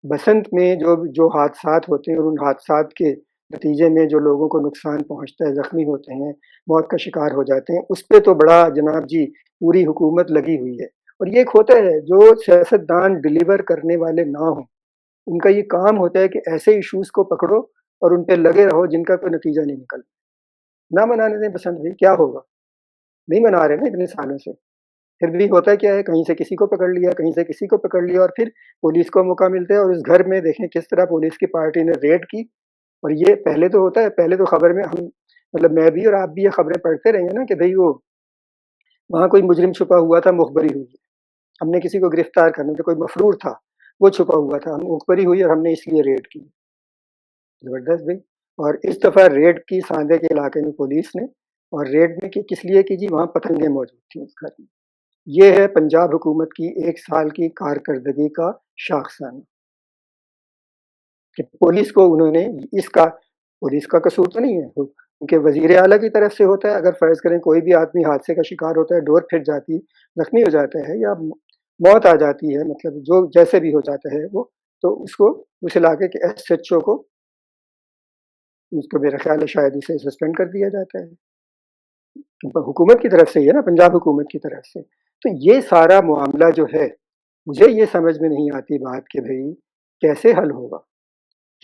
बसंत में जो जो हादसात होते हैं और उन हादसात के नतीजे में जो लोगों को नुकसान पहुँचता है, ज़ख्मी होते हैं, मौत का शिकार हो जाते हैं, उस पे तो बड़ा जनाब जी पूरी हुकूमत लगी हुई है। और ये एक होता है जो सियासतदान डिलीवर करने वाले ना हों, उनका ये काम होता है कि ऐसे इश्यूज़ को पकड़ो और उन पे लगे रहो जिनका कोई नतीजा नहीं निकल, ना मनाने दें बसंत भाई, क्या होगा? नहीं मना रहे ना इतने सालों से। फिर भी होता क्या है, कहीं से किसी को पकड़ लिया, कहीं से किसी को पकड़ लिया और फिर पुलिस को मौका मिलता है और उस घर में देखें किस तरह पुलिस की पार्टी ने रेड की। और ये पहले तो होता है, पहले तो खबर में हम मतलब मैं भी और आप भी ये खबरें पढ़ते रहे हैं ना कि भई वो वहाँ कोई मुजरिम छुपा हुआ था, मुखबरी हुई है। हमने किसी को गिरफ्तार करना था, कोई मफरूर था, वो छुपा हुआ था, मुखबरी हुई और हमने इसलिए रेड की। ज़बरदस्त भई। और इस दफ़ा रेड की सांदे के इलाके में पुलिस ने, और रेड ने की किस लिए की जी? वहाँ पतंगें मौजूद थी उस घर में। ये है पंजाब हुकूमत की 1 साल की कारकर्दगी का शाखसाना कि पुलिस को उन्होंने इसका पुलिस का कसूर तो नहीं है, उनके वज़ीर आला की तरफ से होता है। अगर फ़र्ज़ करें कोई भी आदमी हादसे का शिकार होता है, डोर फिर जाती है, ज़ख्मी हो जाता है या मौत आ जाती है, मतलब जो जैसे भी हो जाता है वो, तो उसको उस इलाके के एसएचओ को, उसको मेरा ख़्याल है शायद उसे सस्पेंड कर दिया जाता है। हुकूमत की तरफ से ही है ना, पंजाब हुकूमत की तरफ से। तो ये सारा मामला जो है, मुझे ये समझ में नहीं आती बात कि भई कैसे हल होगा?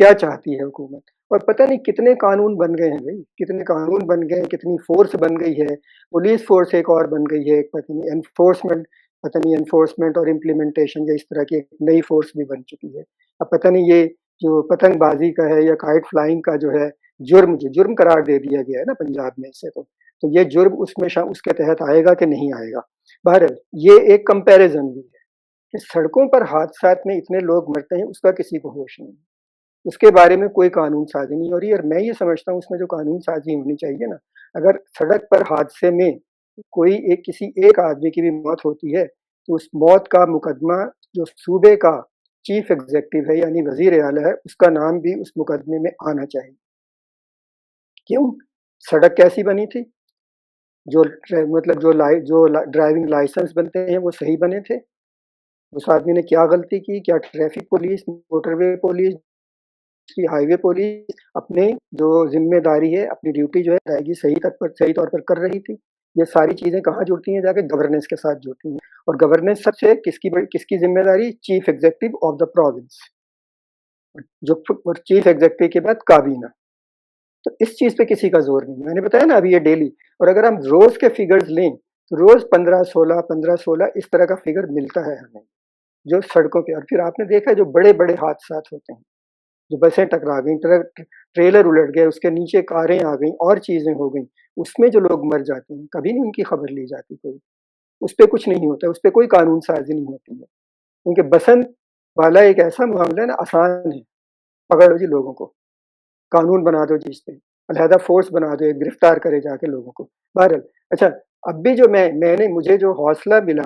क्या चाहती है हुकूमत? और पता नहीं कितने कानून बन गए हैं भई, कितने कानून बन गए हैं, कितनी फ़ोर्स बन गई है, पुलिस फ़ोर्स एक और बन गई है, एक पता नहीं एनफ़ोर्समेंट, पता नहीं एनफ़ोर्समेंट और इम्प्लीमेंटेशन या इस तरह की एक नई फ़ोर्स भी बन चुकी है। अब पता नहीं ये जो पतंगबाज़ी का है या काइट फ्लाइंग का जो है, जुर्म करार दे दिया गया है ना पंजाब में इससे तो ये जुर्म उसमें उसके तहत आएगा कि नहीं आएगा? बहरहाल ये एक कंपैरिज़न भी है कि सड़कों पर हादसात में इतने लोग मरते हैं, उसका किसी को होश नहीं है। उसके बारे में कोई कानून साज़ी नहीं हो रही, और मैं ये समझता हूँ उसमें जो कानून साज़ी होनी चाहिए ना, अगर सड़क पर हादसे में कोई एक किसी एक आदमी की भी मौत होती है, तो उस मौत का मुकदमा जो सूबे का चीफ एग्ज़ीक्यूटिव है यानी वज़ीर आला है, उसका नाम भी उस मुकदमे में आना चाहिए। क्यों? सड़क कैसी बनी थी? जो मतलब जो ड्राइविंग लाइसेंस बनते हैं वो सही बने थे? उस आदमी ने क्या गलती की? क्या ट्रैफिक पुलिस, मोटरवे पुलिस की हाईवे पुलिस अपने जो ज़िम्मेदारी है, अपनी ड्यूटी जो है अदायगी सही तौर पर कर रही थी? ये सारी चीज़ें कहाँ जुड़ती हैं? जाके गवर्नेंस के साथ जुड़ती हैं। और गवर्नेंस सबसे किसकी ज़िम्मेदारी? Chief executive of the province, जो और चीफ एग्ज़ीक्यूटिव के बाद काबीना। तो इस चीज़ पे किसी का ज़ोर नहीं है। मैंने बताया ना अभी ये डेली, और अगर हम रोज़ के फिगर्स लें, तो रोज़ 15-16, 15-16 इस तरह का फिगर मिलता है हमें, जो सड़कों पे। और फिर आपने देखा है जो बड़े-बड़े हादसात होते हैं, जो बसें टकरा गईं, ट्रेलर उलट गए, उसके नीचे कारें आ गईं और चीज़ें हो गईं, उसमें जो लोग मर जाते हैं, कभी नहीं उनकी खबर ली जाती कोई। उस पे कुछ नहीं होता है, उस पे कोई कानून साज़ी नहीं होती है। क्योंकि बसंत वाला एक ऐसा मामला है ना, आसान है, पकड़ो जी लोगों को, कानून बना दो जी इस पे, अलहदा फ़ोर्स बना दो, एक गिरफ्तार करे जाके लोगों को। बहरहाल, अच्छा, अब भी जो मैंने मुझे जो हौसला मिला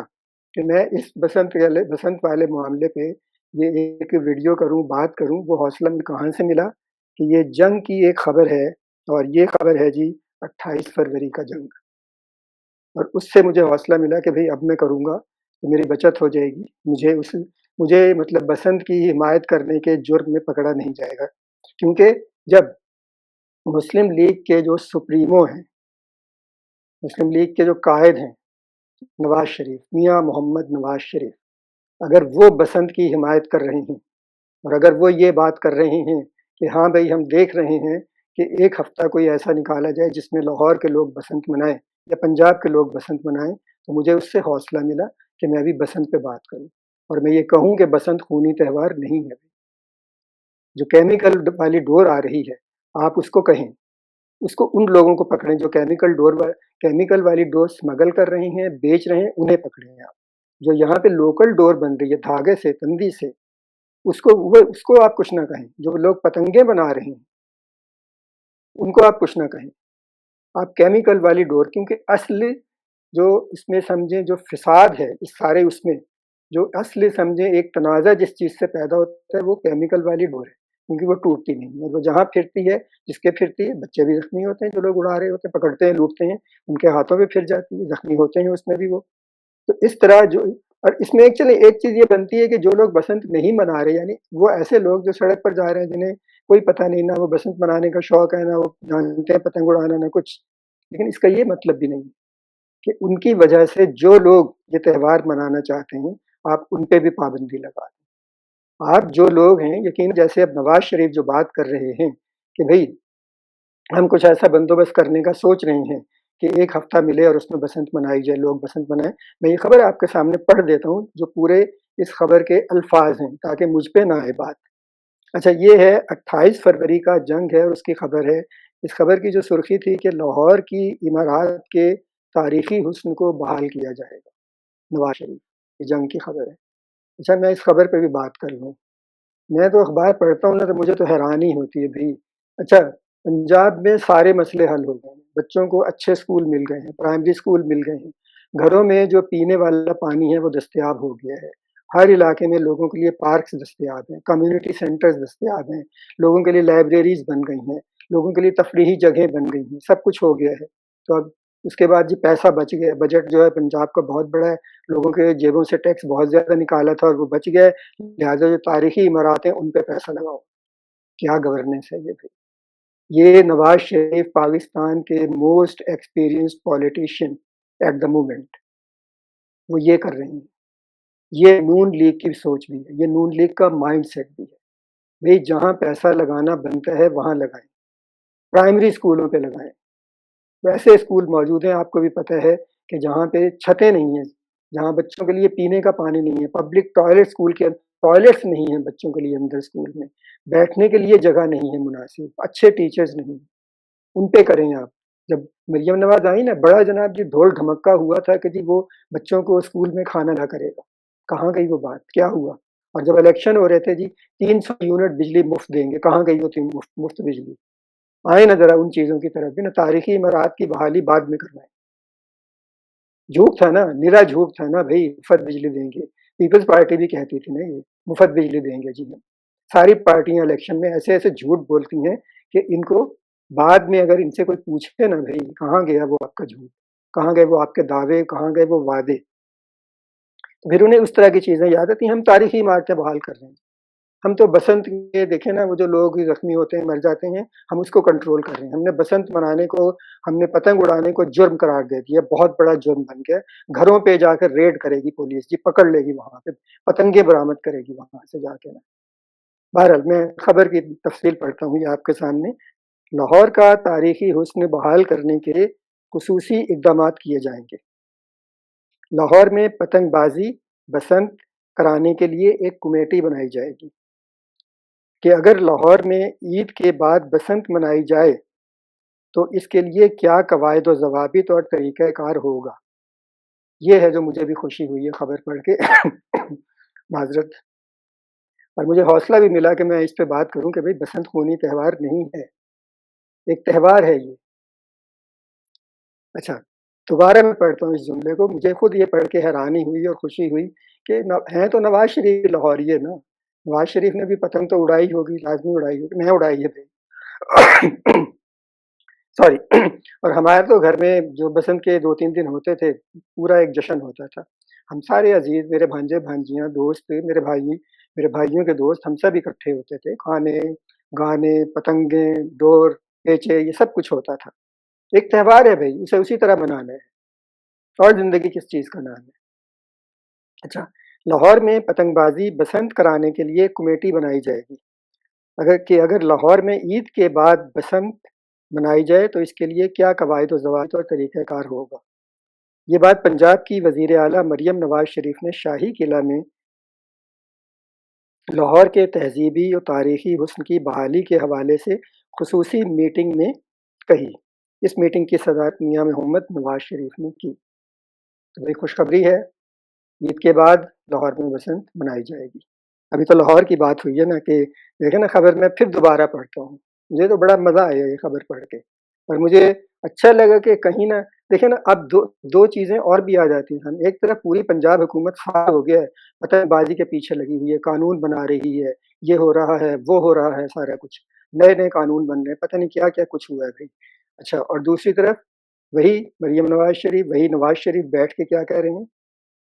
कि मैं इस बसंत वाले मामले पे ये एक वीडियो करूँ, बात करूँ, वो हौसला मुझे कहाँ से मिला कि ये जंग की एक खबर है, और ये खबर है जी 28 फरवरी का जंग। और उससे मुझे हौसला मिला कि भई अब मैं करूँगा, तो मेरी बचत हो जाएगी। मुझे मतलब बसंत की हिमायत करने के जुर्म में पकड़ा नहीं जाएगा। क्योंकि जब मुस्लिम लीग के जो सुप्रीमो हैं, मुस्लिम लीग के जो कायद हैं, नवाज़ शरीफ, मियाँ मोहम्मद नवाज़ शरीफ, अगर वो बसंत की हिमायत कर रहे हैं, और अगर वो ये बात कर रहे हैं कि हाँ भई हम देख रहे हैं कि 1 हफ़्ता कोई ऐसा निकाला जाए जिसमें लाहौर के लोग बसंत मनाएँ या पंजाब के लोग बसंत मनाएँ, तो मुझे उससे हौसला मिला कि मैं भी बसंत पे बात करूँ। और मैं ये कहूँ कि बसंत खूनी त्योहार नहीं है। जो केमिकल वाली डोर आ रही है, आप उसको कहें, उसको उन लोगों को पकड़ें जो केमिकल वाली डोर स्मगल कर रहे हैं, बेच रहे हैं, उन्हें पकड़ें आप। जो यहाँ पे लोकल डोर बन रही है धागे से, तंदी से, उसको आप कुछ ना कहें। जो लोग पतंगे बना रहे हैं, उनको आप कुछ ना कहें। आप केमिकल वाली डोर, क्योंकि असली जो इसमें समझें जो फ़िसाद है इस सारे उसमें, जो असली समझें एक तनाज़ा जिस चीज़ से पैदा होता है वो केमिकल वाली डोर है, क्योंकि वो टूटती नहीं है। वो जहाँ फिरती है, जिसके फिरती है, बच्चे भी ज़ख्मी होते हैं, जो लोग उड़ा रहे होते हैं, पकड़ते हैं, लूटते हैं, उनके हाथों पे फिर जाती है, ज़ख्मी होते हैं उसमें भी वो। तो इस तरह जो اور اس میں ایکچولی ایک چیز یہ بنتی ہے کہ جو لوگ بسنت نہیں منا رہے، یعنی وہ ایسے لوگ جو سڑک پر جا رہے ہیں جنہیں کوئی پتہ نہیں، نہ وہ بسنت منانے کا شوق ہے، نہ وہ جانتے ہیں پتنگ اڑانا، نہ کچھ، لیکن اس کا یہ مطلب بھی نہیں کہ ان کی وجہ سے جو لوگ یہ تہوار منانا چاہتے ہیں آپ ان پہ بھی پابندی لگا دیں۔ آپ جو لوگ ہیں، یقین جیسے اب نواز شریف جو بات کر رہے ہیں کہ بھئی ہم کچھ ایسا بندوبست کرنے کا سوچ رہے ہیں کہ ایک ہفتہ ملے اور اس میں بسنت منائی جائے، لوگ بسنت منائیں۔ میں یہ خبر آپ کے سامنے پڑھ دیتا ہوں جو پورے اس خبر کے الفاظ ہیں تاکہ مجھ پہ نہ آئے بات۔ اچھا، یہ ہے 28 فروری کا جنگ ہے اور اس کی خبر ہے۔ اس خبر کی جو سرخی تھی کہ لاہور کی عمارات کے تاریخی حسن کو بحال کیا جائے گا، نواز شریف، یہ جنگ کی خبر ہے۔ اچھا، میں اس خبر پہ بھی بات کر لوں۔ میں تو اخبار پڑھتا ہوں نا تو مجھے تو حیرانی ہوتی ہے بھائی۔ اچھا، پنجاب میں سارے مسئلے حل ہو گئے ہیں، بچوں کو اچھے اسکول مل گئے ہیں، پرائمری اسکول مل گئے ہیں، گھروں میں جو پینے والا پانی ہے وہ دستیاب ہو گیا ہے، ہر علاقے میں لوگوں کے لیے پارکس دستیاب ہیں، کمیونٹی سینٹرز دستیاب ہیں، لوگوں کے لیے لائبریریز بن گئی ہیں، لوگوں کے لیے تفریحی جگہیں بن گئی ہیں، سب کچھ ہو گیا ہے۔ تو اب اس کے بعد جی پیسہ بچ گیا، بجٹ جو ہے پنجاب کا بہت بڑا ہے، لوگوں کے جیبوں سے ٹیکس بہت زیادہ نکالا تھا اور وہ بچ گئے، لہٰذا جو تاریخی عمارات ہیں ان پہ پیسہ لگاؤ۔ کیا گورننس ہے یہ بھی؟ یہ نواز شریف پاکستان کے most experienced politician at the moment وہ یہ کر رہے ہیں۔ یہ نون لیگ کی سوچ بھی ہے، یہ نون لیگ کا مائنڈ سیٹ بھی ہے۔ بھئی جہاں پیسہ لگانا بنتا ہے وہاں لگائیں، پرائمری اسکولوں پہ لگائیں۔ ویسے اسکول موجود ہیں، آپ کو بھی پتہ ہے کہ جہاں پہ چھتیں نہیں ہیں، جہاں بچوں کے لیے پینے کا پانی نہیں ہے، پبلک ٹوائلٹ اسکول کے ٹوائلٹس نہیں ہیں بچوں کے لیے اندر اسکول میں، بیٹھنے کے لیے جگہ نہیں ہے مناسب، اچھے ٹیچرز نہیں ہیں، ان پہ کریں آپ۔ جب مریم نواز آئی نا، بڑا جناب جی ڈھول ڈھمکا ہوا تھا کہ جی وہ بچوں کو اسکول میں کھانا نہ کرے گا، کہاں گئی وہ بات، کیا ہوا؟ اور جب الیکشن ہو رہے تھے جی 300 یونٹ بجلی مفت دیں گے، کہاں گئی وہ مفت بجلی؟ آئے نا ذرا ان چیزوں کی طرف بھی نا، تاریخی عمارات کی بحالی بعد میں کروائیں۔ جھوٹ تھا نا، نرا جھوٹ تھا نا بھائی، مفت بجلی دیں گے، پیپلز پارٹی بھی کہتی تھی نا یہ مفت بجلی دیں گے جی ہم۔ ساری پارٹیاں الیکشن میں ایسے ایسے جھوٹ بولتی ہیں کہ ان کو بعد میں اگر ان سے کوئی پوچھے نا بھائی کہاں گیا وہ آپ کا جھوٹ، کہاں گئے وہ آپ کے دعوے، کہاں گئے وہ وعدے، تو پھر انہیں اس طرح کی چیزیں یاد آتی ہیں۔ ہم تاریخی عمارتیں بحال کر رہے ہیں، ہم تو بسنت کے دیکھیں نا، وہ جو لوگ زخمی ہوتے ہیں مر جاتے ہیں، ہم اس کو کنٹرول کر رہے ہیں۔ ہم نے بسنت منانے کو، ہم نے پتنگ اڑانے کو جرم قرار دے دیا، بہت بڑا جرم بن گیا۔ گھروں پہ جا کر ریڈ کرے گی پولیس، جی پکڑ لے گی، وہاں پہ پتنگیں برآمد کرے گی وہاں سے جا کے نا۔ بہرحال میں خبر کی تفصیل پڑھتا ہوں یہ آپ کے سامنے۔ لاہور کا تاریخی حسن بحال کرنے کے خصوصی اقدامات کیے جائیں گے۔ لاہور میں پتنگ بازی بسنت کرانے کے لیے ایک کمیٹی بنائی جائے گی کہ اگر لاہور میں عید کے بعد بسنت منائی جائے تو اس کے لیے کیا قواعد و ضوابط اور طریقہ کار ہوگا۔ یہ ہے جو مجھے بھی خوشی ہوئی ہے خبر پڑھ کے معذرت، اور مجھے حوصلہ بھی ملا کہ میں اس پہ بات کروں کہ بھئی بسنت خونی تہوار نہیں ہے، ایک تہوار ہے یہ۔ اچھا، دوبارہ میں پڑھتا ہوں اس جملے کو، مجھے خود یہ پڑھ کے حیرانی ہوئی اور خوشی ہوئی کہ ہیں تو نواز شریف لاہوری ہے نا، نواز شریف نے بھی پتنگ تو اڑائی ہوگی، لازمی اڑائی ہوگی، میں اڑائی ہے بھائی سوری اور ہمارے تو گھر میں جو بسنت کے 2-3 دن ہوتے تھے پورا ایک جشن ہوتا تھا۔ ہم سارے عزیز، میرے بھانجے بھانجیاں، دوست، میرے بھائیوں کے دوست، ہم سب اکٹھے ہوتے تھے، کھانے گانے، پتنگیں، ڈور پیچے، یہ سب کچھ ہوتا تھا۔ ایک تہوار ہے بھائی، اسے اسی طرح منانا ہے، اور زندگی کس چیز کا نام ہے۔ اچھا، لاہور میں پتنگ بازی بسنت کرانے کے لیے کمیٹی بنائی جائے گی، اگر لاہور میں عید کے بعد بسنت منائی جائے تو اس کے لیے کیا قواعد و ضوابط اور طریقہ کار ہوگا۔ یہ بات پنجاب کی وزیر اعلیٰ مریم نواز شریف نے شاہی قلعہ میں لاہور کے تہذیبی اور تاریخی حسن کی بحالی کے حوالے سے خصوصی میٹنگ میں کہی۔ اس میٹنگ کی صدارت میاں محمد نواز شریف نے کی۔ تو بڑی خوشخبری ہے، عید کے بعد لاہور میں بسنت منائی جائے گی۔ ابھی تو لاہور کی بات ہوئی ہے نا، کہ دیکھیں نا خبر میں پھر دوبارہ پڑھتا ہوں، مجھے تو بڑا مزہ آیا یہ خبر پڑھ کے، اور مجھے اچھا لگا کہ کہیں نہ دیکھیں نا اب دو چیزیں اور بھی آ جاتی ہیں۔ ایک طرف پوری پنجاب حکومت فعال ہو گیا ہے، پتنگ بازی کے پیچھے لگی ہوئی ہے، قانون بنا رہی ہے، یہ ہو رہا ہے وہ ہو رہا ہے، سارا کچھ نئے نئے قانون بن رہے ہیں، پتہ نہیں کیا کیا کچھ ہوا ہے بھائی۔ اچھا، اور دوسری طرف وہی مریم نواز شریف، وہی نواز شریف بیٹھ کے کیا کہہ رہے ہیں،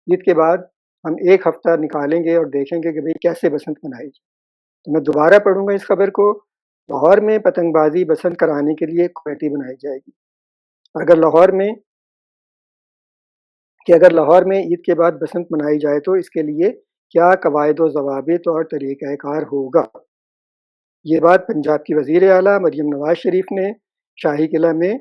عید کے بعد हम 1 हफ्ता निकालेंगे और देखेंगे कि भई कैसे बसंत मनाई जाए। तो मैं दोबारा पढ़ूँगा इस खबर को, लाहौर में पतंगबाज़ी बसंत कराने के लिए कमेटी बनाई जाएगी। अगर लाहौर में अगर लाहौर में ईद के बाद बसंत मनाई जाए तो इसके लिए क्या कवायद-व-ज़वाबित और तरीक़ाए-कार होगा? ये बात पंजाब की वज़ीर आला मरियम नवाज़ शरीफ ने शाही किला में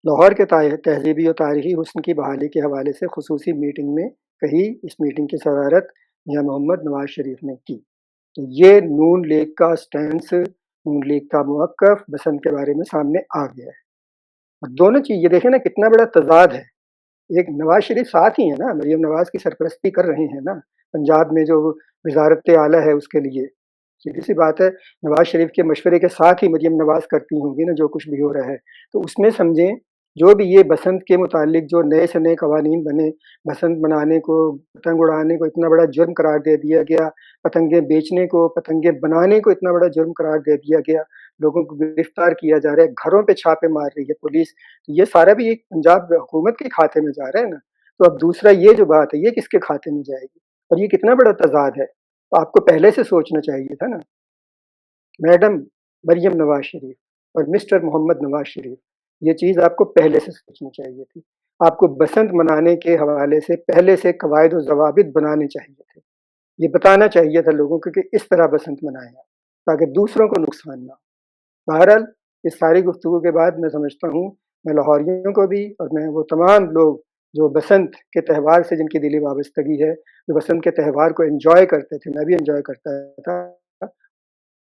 लाहौर के तहज़ीबी और तारीख़ी हुस्न की बहाली के हवाले से ख़ुसूसी मीटिंग में कही। इस मीटिंग की सदारत मियां मोहम्मद नवाज़ शरीफ ने की। तो ये नून लीग का स्टैंस, नून लीग का मौक़िफ़ बसंत के बारे में सामने आ गया है। और दोनों चीज़ ये देखें ना कितना बड़ा तज़ाद है। एक नवाज़ शरीफ साथ ही है ना, मरियम नवाज़ की सरपरस्ती कर रहे हैं ना, पंजाब में जो वज़ारत आला है उसके लिए। सीधी-सी बात है, नवाज़ शरीफ के मशवरे के साथ ही मरियम नवाज़ करती होंगी ना जो कुछ भी हो रहा है। तो उसमें समझें, जो भी ये बसंत के मुतालिक जो नए से नए कवानीन बने, बसंत मनाने को, पतंग उड़ाने को इतना बड़ा जुर्म करार दे दिया गया, पतंगे बेचने को, पतंगे बनाने को इतना बड़ा जुर्म करार दे दिया गया, लोगों को गिरफ्तार किया जा रहा है, घरों पे छापे मार रही है पुलिस। तो ये सारा भी एक पंजाब हुकूमत के खाते में जा रहा है ना। तो अब दूसरा ये जो बात है, ये किसके खाते में जाएगी? और ये कितना बड़ा तज़ाद है, तो आपको पहले से सोचना चाहिए था ना। मैडम मरियम नवाज़ शरीफ और मिस्टर मोहम्मद नवाज़ शरीफ, ये चीज़ आपको पहले से सोचनी चाहिए थी। आपको बसंत मनाने के हवाले से पहले से कवायद और ज़वाबित बनाने चाहिए थे। ये बताना चाहिए था लोगों को कि इस तरह बसंत मनाएँ आप, ताकि दूसरों को नुकसान ना हो। बहरहाल, इस सारी गुफ्तगू के बाद मैं समझता हूँ, मैं लाहौरियों को भी और मैं वो तमाम लोग जो बसंत के त्यौहार से जिनकी दिली वाबस्तगी है, जो बसंत के त्यौहार को एन्जॉय करते थे, मैं भी एन्जॉय करता था।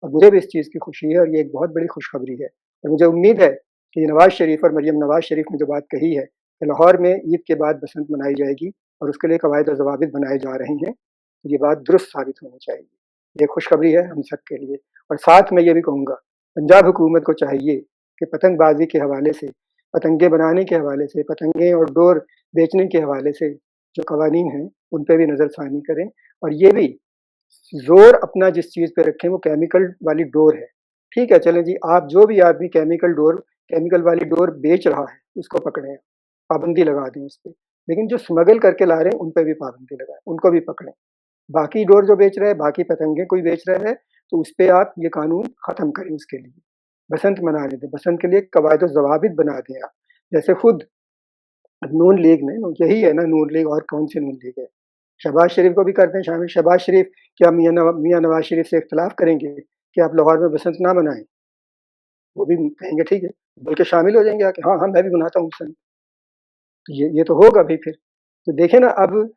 और मुझे भी इस चीज़ की खुशी है और ये एक बहुत बड़ी खुशखबरी है। और मुझे उम्मीद है कि नवाज़ शरीफ और मरियम नवाज़ शरीफ ने जो बात कही है कि लाहौर में ईद के बाद बसंत मनाई जाएगी और उसके लिए कवायद और ज़वाबित बनाए जा रहे हैं, तो ये बात दुरुस्त साबित होनी चाहिए। ये खुशखबरी है हम सब के लिए। और साथ मैं ये भी कहूँगा, पंजाब हुकूमत को चाहिए कि पतंगबाज़ी के हवाले से, पतंगे बनाने के हवाले से, पतंगे और डोर बेचने के हवाले से जो कवानीन हैं, उन पे भी नज़रसानी करें। और ये भी ज़ोर अपना जिस चीज़ पे रखें वो केमिकल वाली डोर है। ठीक है, चलें जी, आप जो भी आदमी केमिकल वाली डोर बेच रहा है, उसको पकड़ें, पाबंदी लगा दें उस पे। लेकिन जो स्मगल करके ला रहे हैं, उन पे भी पाबंदी लगाएँ, उनको भी पकड़ें। बाकी डोर जो बेच रहा है, बाकी पतंगे कोई बेच रहा है, तो उस पे आप ये कानून ख़त्म करें उसके लिए। बसंत मनाने दें, बसंत के लिए कवायद और ज़वाबित बना दें आप। जैसे खुद नून लीग ने, यही है ना नून लीग, और कौन-सी नून लीग है? शहबाज़ शरीफ को भी करते हैं शामिल। शहबाज़ शरीफ क्या मियाँ नवाज़ शरीफ से इख्तिलाफ़ करेंगे कि आप लाहौर में बसंत ना मनाएँ? वो भी कहेंगे ठीक है, बल्कि शामिल हो जाएँगे आके, हाँ, हाँ, मैं भी मनाता हूँ बसंत। ये तो होगा भी फिर। तो देखें ना, अब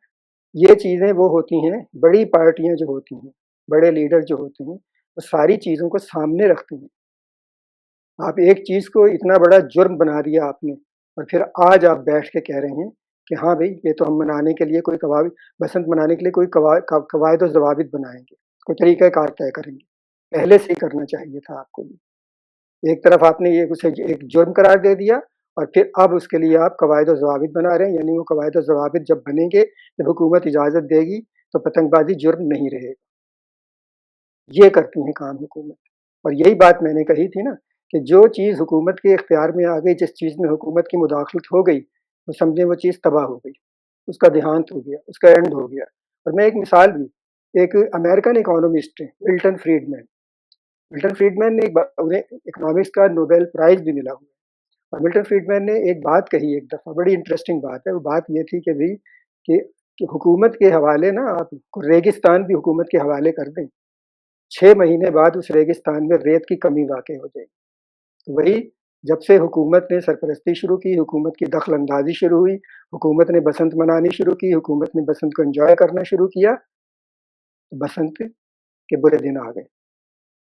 ये चीज़ें वो होती हैं, बड़ी पार्टियाँ जो होती हैं, बड़े लीडर जो होते हैं, वो सारी चीज़ों को सामने रखते हैं। आप एक चीज़ को इतना बड़ा जुर्म बना दिया आपने, और फिर आज आप बैठ के कह रहे हैं कि हाँ भई, ये तो हम मनाने के लिए कोई बसंत मनाने के लिए कोई कवायद और ज़वाबित बनाएँगे, कोई तरीक़ा-कार तय करेंगे। पहले से ही करना चाहिए था आपको ये। एक तरफ आपने ये उसे एक जुर्म करार दे दिया, और फिर अब उसके लिए आप कवायद और ज़वाबित बना रहे हैं, यानी वो कवायद और ज़वाबित जब बनेंगे, जब हुकूमत इजाज़त देगी, तो पतंगबाज़ी जुर्म नहीं रहेगा। ये करती हैं काम हुकूमत। और यही बात मैंने कही थी ना, कि जो चीज़ हुकूमत के इख्तियार में आ गई, जिस चीज़ में हुकूमत की मुदाखलत हो गई, तो समझें वो चीज़ तबाह हो गई। उसका देहांत हो गया, उसका एंड हो गया। और मैं एक मिसाल भी, एक अमेरिकन इकोनॉमिस्ट हैं, मिल्टन फ्रीडमैन। मिल्टन फ्रीडमैन ने उन्हें इकोनॉमिक्स का नोबेल प्राइज़ भी मिला हुआ है। और मिल्टन फ्रीडमैन ने एक बात कही एक दफ़ा, बड़ी इंटरेस्टिंग बात है। वो बात ये थी कि भई, कि हुकूमत के हवाले ना आप रेगिस्तान भी हुकूमत के हवाले कर दें, 6 महीने बाद उस रेगिस्तान में रेत की कमी वाक़ई हो जाएगी। तो वही, जब से हुकूमत ने सरपरस्ती शुरू की, हुकूमत की दखल-अंदाज़ी शुरू हुई, हुकूमत ने बसंत मनानी शुरू की, हुकूमत ने बसंत को एन्जॉय करना शुरू किया, तो बसंत के बुरे दिन आ गए।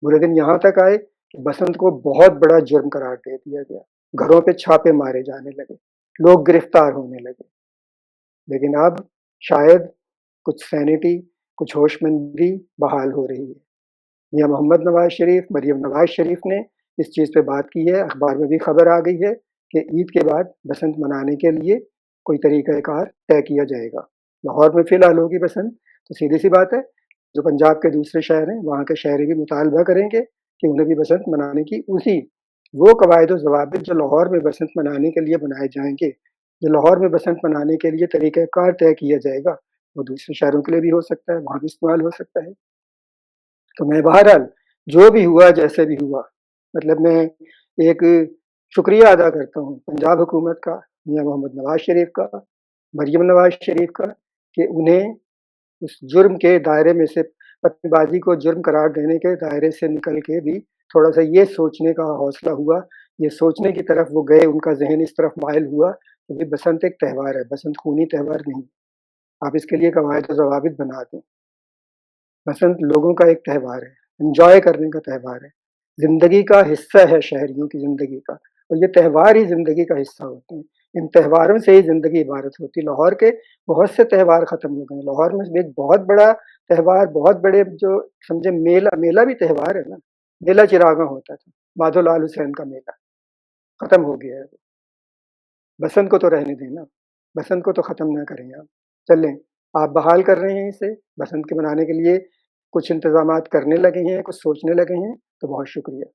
बुरे दिन यहाँ तक आए कि बसंत को बहुत बड़ा जुर्म करार दे दिया गया। घरों पे छापे मारे जाने लगे, लोग गिरफ्तार होने लगे। लेकिन अब शायद कुछ सैनिटी, कुछ होशमंदी बहाल हो रही है। मियाँ मोहम्मद नवाज़ शरीफ, मरियम नवाज़ शरीफ ने इस चीज़ पे बात की है, अखबार में भी खबर आ गई है कि ईद के बाद बसंत मनाने के लिए कोई तरीक़ा-ए-कार तय किया जाएगा। लाहौर में फ़िलहाल होगी बसंत, तो सीधी-सी बात है, जो पंजाब के दूसरे शहर हैं, वहाँ के शहरी भी मुतालबा करेंगे कि उन्हें भी बसंत मनाने की वो कवायद-ओ-ज़वाबित जो लाहौर में बसंत मनाने के लिए बनाए जाएँगे, जो लाहौर में बसंत मनाने के लिए तरीक़ाकार तय किया जाएगा, वो दूसरे शहरों के लिए भी हो सकता है, वहाँ भी इस्तेमाल हो सकता है। तो मैं बहरहाल जो भी हुआ, जैसे भी हुआ, मतलब मैं एक शुक्रिया अदा करता हूँ पंजाब हुकूमत का, मियाँ मोहम्मद नवाज़ शरीफ का, मरीम नवाज़ शरीफ का, कि उन्हें उस जुर्म के दायरे में से, पत्नीबाज़ी को जुर्म करार देने के दायरे से निकल के भी थोड़ा-सा ये सोचने का हौसला हुआ, ये सोचने की तरफ वो गए, उनका ज़हन इस तरफ माइल हुआ कि भई बसंत एक त्योहार है, बसंत खूनी त्योहार नहीं। आप इसके लिए कवायद और ज़वाबित बना दें। बसंत लोगों का एक त्योहार है, एन्जॉय करने का त्योहार है, ज़िंदगी का हिस्सा है शहरियों की ज़िंदगी का, और ये त्योहार ही ज़िंदगी का हिस्सा होते हैं। इन त्योहारों से ही ज़िंदगी इबारत होती है। लाहौर के बहुत से त्योहार ख़त्म हो गए। लाहौर में एक बहुत बड़ा त्योहार, बहुत बड़े जो समझे मेला, मेला भी त्योहार है ना, मेला चिरागां होता था, माधो लाल हुसैन का मेला, ख़त्म हो गया है वो। बसंत को तो रहने दें ना, बसंत को तो ख़त्म ना करें आप। चलें, आप बहाल कर रहे हैं इसे, बसंत के मनाने के लिए कुछ इंतज़ामात करने लगे हैं, कुछ सोचने लगे हैं, तो बहुत शुक्रिया।